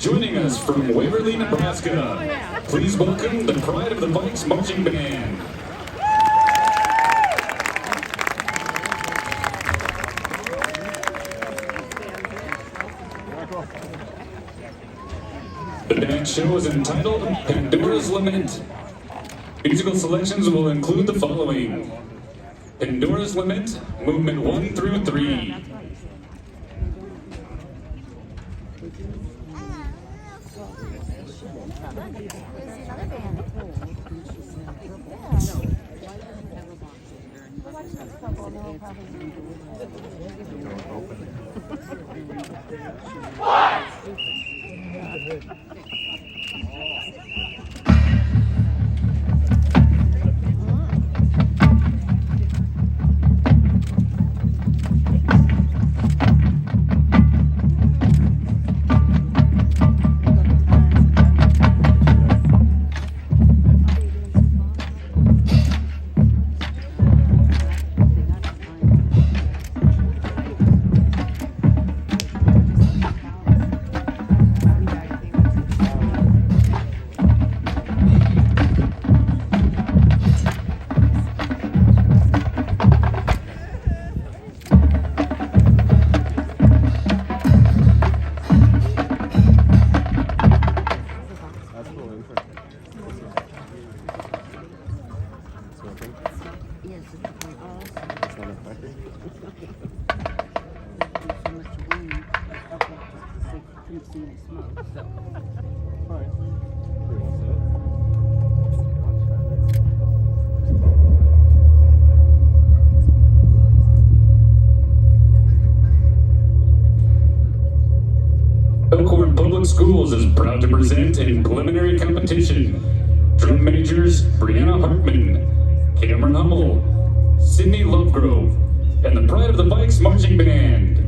Joining us from Waverly, Nebraska, please welcome the Pride of the Bikes Marching Band. The band show is entitled Pandora's Lament. Musical selections will include the following: Pandora's Lament, Movement 1 through 3. Elkhorn Public Schools is proud to present in preliminary competition drum majors Brianna Hartman, Cameron Hummel, Sydney Lovegrove, and the Pride of the Bikes Marching Band.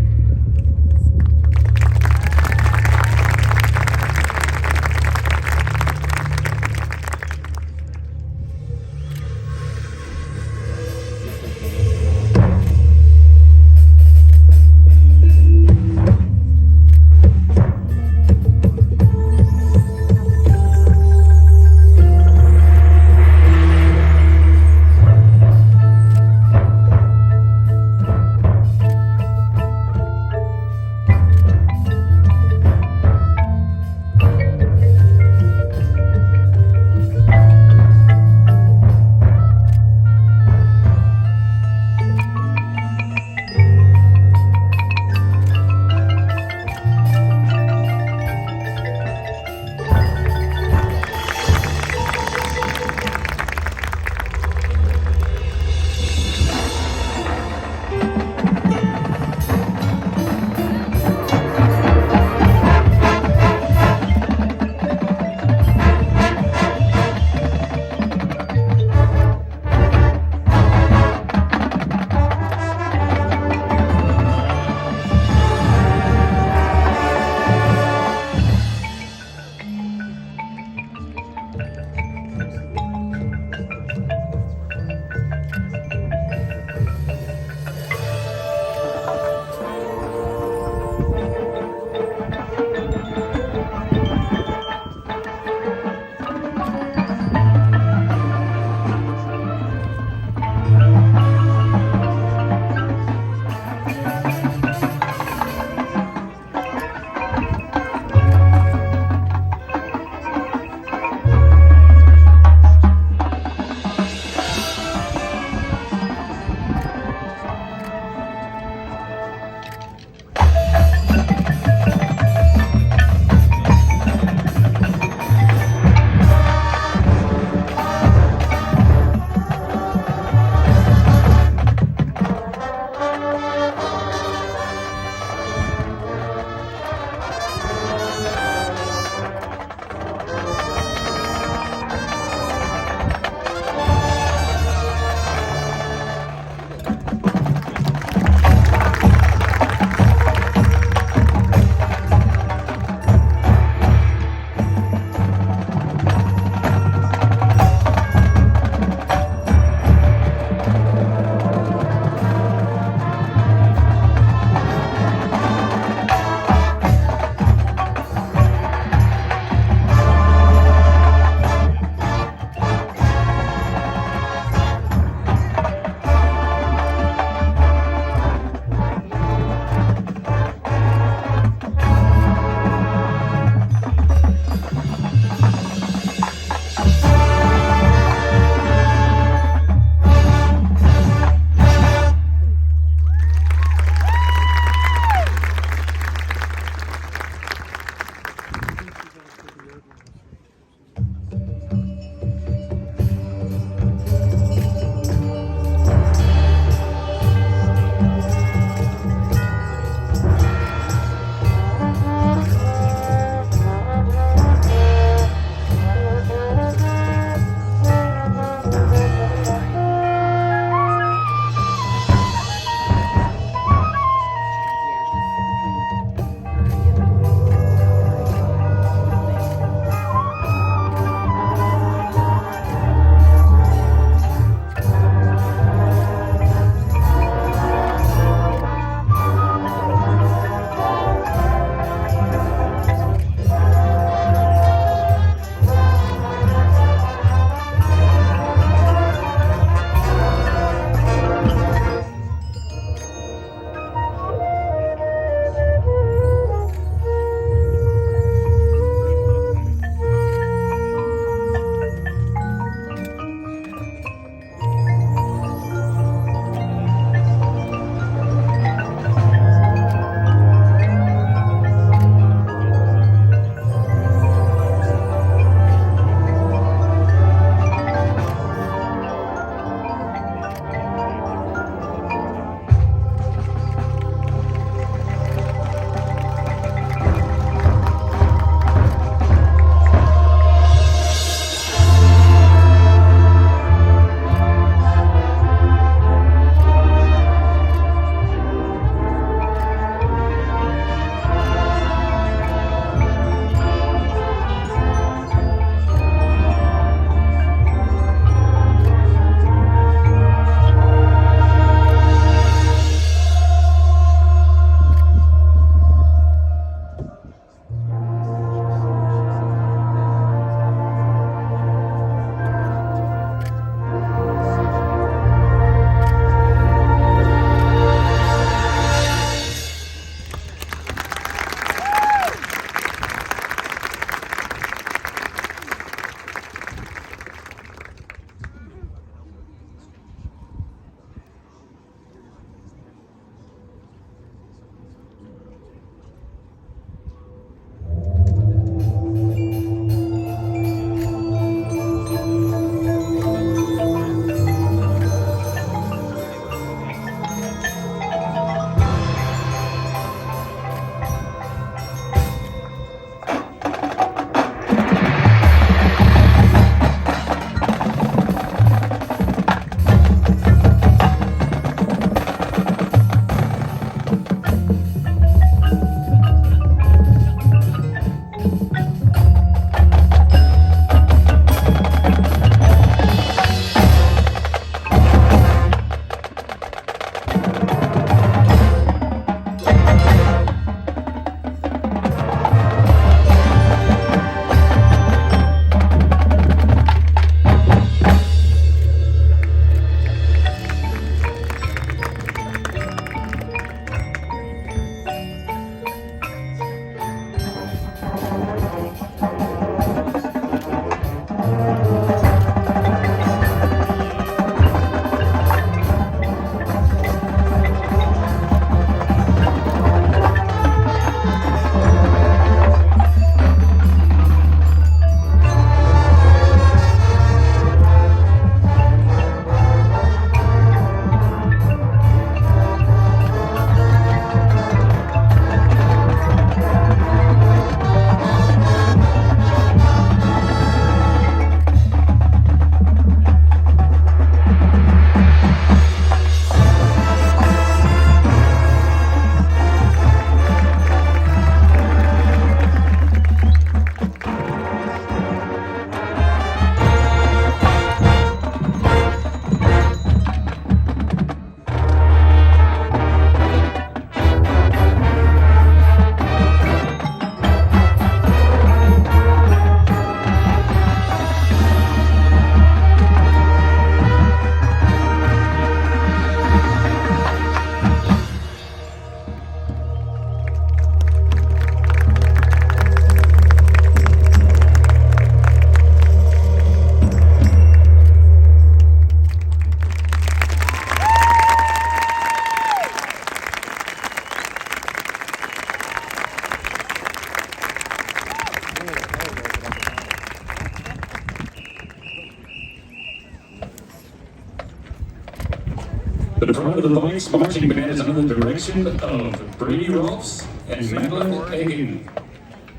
The Pride of the Vikes marching band is under the direction of Brady Rolfs and Madeline Egan.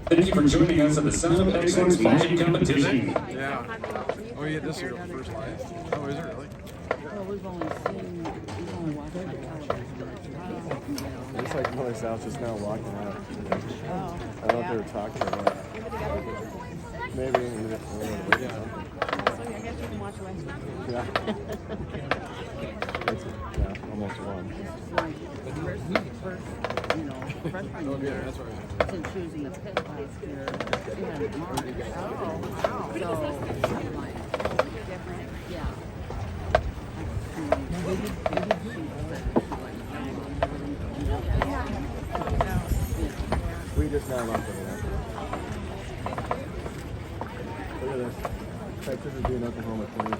Thank you for joining us at the Sound of Excellence marching competition. Yeah. Oh, yeah, this is your first live? Oh, is it really? Well, we've only watched it on television. It's like Mother South just now walking out. I thought they were talking about it. Maybe we need to wait or something. So I guess you can watch the rest of it. Yeah. Yeah, almost one. Freshman That's right. since choosing the pit last year, we had it March. Oh, wow. So, like, different, yeah. We just now left it. Look at this. Texas is doing Oklahoma 20.